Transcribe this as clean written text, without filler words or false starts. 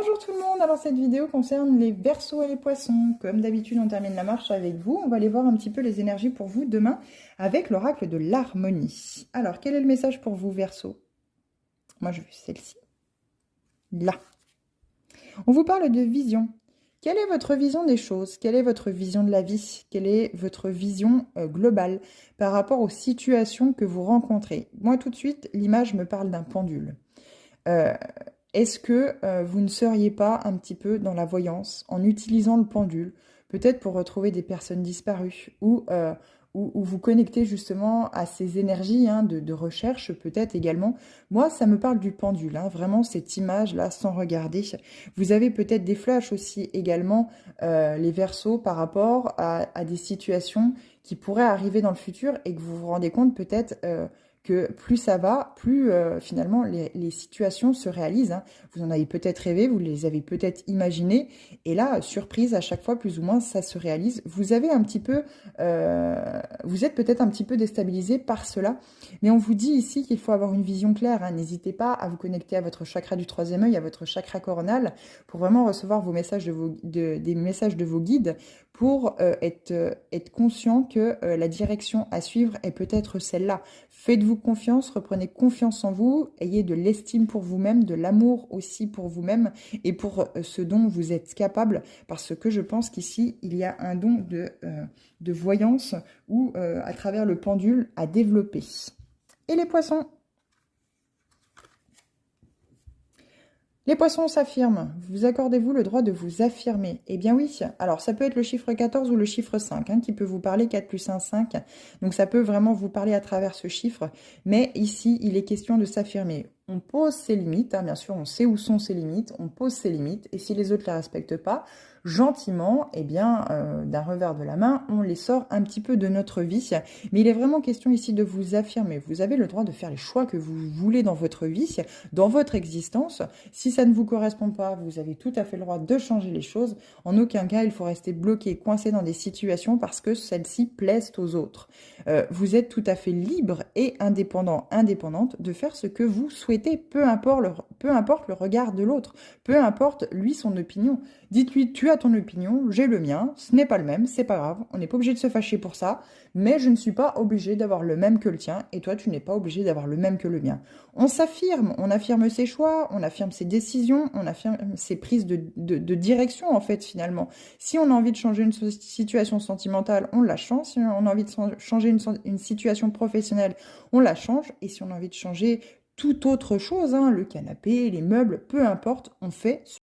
Bonjour tout le monde, alors cette vidéo concerne les Verseaux et les Poissons. Comme d'habitude, on termine la marche avec vous. On va aller voir un petit peu les énergies pour vous demain avec l'oracle de l'harmonie. Alors, quel est le message pour vous, Verseaux? Moi, je veux celle-ci. Là. On vous parle de vision. Quelle est votre vision des choses? Quelle est votre vision de la vie? Quelle est votre vision globale par rapport aux situations que vous rencontrez? Moi, tout de suite, l'image me parle d'un pendule. Euh, Est-ce que vous ne seriez pas un petit peu dans la voyance en utilisant le pendule, peut-être pour retrouver des personnes disparues ou vous connecter justement à ces énergies de recherche peut-être également. Moi, ça me parle du pendule, vraiment cette image-là sans regarder. Vous avez peut-être des flashs aussi également, les Verseaux, par rapport à des situations qui pourraient arriver dans le futur et que vous vous rendez compte peut-être que plus ça va, plus finalement les situations se réalisent. Vous en avez peut-être rêvé, vous les avez peut-être imaginées, et là, surprise, à chaque fois, plus ou moins, ça se réalise. Vous avez un petit peu, vous êtes peut-être un petit peu déstabilisé par cela, mais on vous dit ici qu'il faut avoir une vision claire. N'hésitez pas à vous connecter à votre chakra du troisième œil, à votre chakra coronal, pour vraiment recevoir vos messages des messages de vos guides, pour être conscient que la direction à suivre est peut-être celle-là. Faites-vous confiance, reprenez confiance en vous, ayez de l'estime pour vous-même, de l'amour aussi pour vous-même et pour ce dont vous êtes capable, parce que je pense qu'ici, il y a un don de voyance ou à travers le pendule à développer. Et les poissons? Les poissons s'affirment. Vous accordez-vous le droit de vous affirmer? Eh bien oui. Alors ça peut être le chiffre 14 ou le chiffre 5 qui peut vous parler, 4 plus 1, 5. Donc ça peut vraiment vous parler à travers ce chiffre. Mais ici, il est question de s'affirmer. On pose ses limites, bien sûr, on sait où sont ses limites, on pose ses limites. Et si les autres ne les respectent pas, gentiment, eh bien, d'un revers de la main, on les sort un petit peu de notre vie. Mais il est vraiment question ici de vous affirmer. Vous avez le droit de faire les choix que vous voulez dans votre vie, dans votre existence. Si ça ne vous correspond pas, vous avez tout à fait le droit de changer les choses. En aucun cas, il faut rester bloqué, coincé dans des situations parce que celles-ci plaisent aux autres. Vous êtes tout à fait libre et indépendant, indépendante de faire ce que vous souhaitez, peu importe le regard de l'autre, peu importe lui son opinion. Dites-lui, tu as ton opinion, j'ai le mien, ce n'est pas le même, c'est pas grave, on n'est pas obligé de se fâcher pour ça, mais je ne suis pas obligé d'avoir le même que le tien et toi tu n'es pas obligé d'avoir le même que le mien. On s'affirme, on affirme ses choix, on affirme ses décisions, on affirme ses prises de direction en fait finalement. Si on a envie de changer une situation sentimentale, on la change. Si on a envie de changer une situation professionnelle, on la change. Et si on a envie de changer toute autre chose, le canapé, les meubles, peu importe, on fait